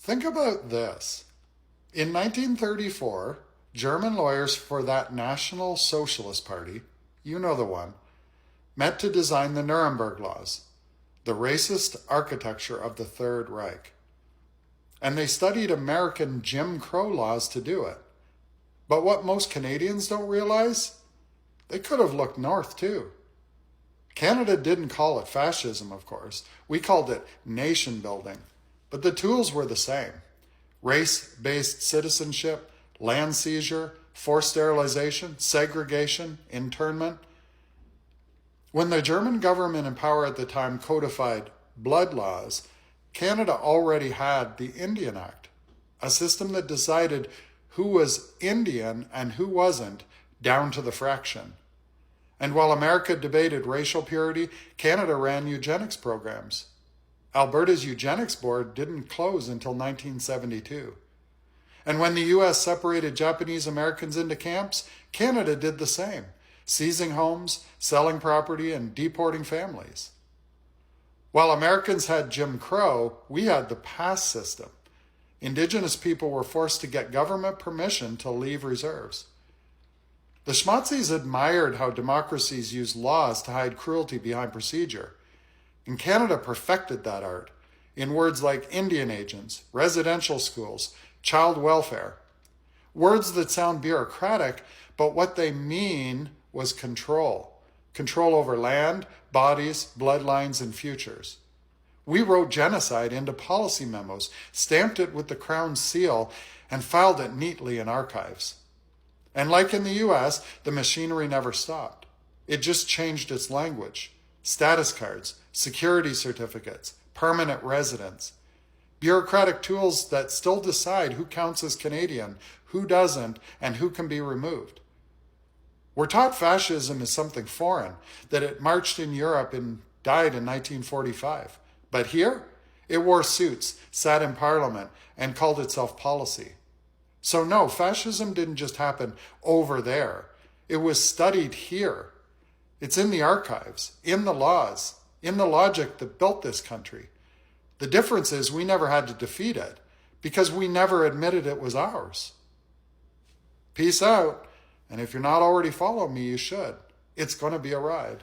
Think about this. In 1934, German lawyers for that National Socialist Party, you know the one, met to design the Nuremberg Laws, the racist architecture of the Third Reich. And they studied American Jim Crow laws to do it. But what most Canadians don't realize, they could have looked north too. Canada didn't call it fascism, of course. We called it nation building. But the tools were the same. Race-based citizenship, land seizure, forced sterilization, segregation, internment. When the German government in power at the time codified blood laws, Canada already had the Indian Act, a system that decided who was Indian and who wasn't, down to the fraction. And while America debated racial purity, Canada ran eugenics programs. Alberta's eugenics board didn't close until 1972. And when the U.S. separated Japanese Americans into camps, Canada did the same, seizing homes, selling property, and deporting families. While Americans had Jim Crow, we had the pass system. Indigenous people were forced to get government permission to leave reserves. The Schmatzis admired how democracies use laws to hide cruelty behind procedure. And Canada perfected that art in words like Indian agents, residential schools, child welfare. Words that sound bureaucratic, but what they mean was control. Control over land, bodies, bloodlines, and futures. We wrote genocide into policy memos, stamped it with the Crown seal, and filed it neatly in archives. And like in the U.S., the machinery never stopped. It just changed its language. Status cards, security certificates, permanent residence. Bureaucratic tools that still decide who counts as Canadian, who doesn't, and who can be removed. We're taught fascism is something foreign, that it marched in Europe and died in 1945. But here, it wore suits, sat in parliament, and called itself policy. So no, fascism didn't just happen over there. It was studied here. It's in the archives, in the laws, in the logic that built this country. The difference is we never had to defeat it because we never admitted it was ours. Peace out. And if you're not already following me, you should. It's going to be a ride.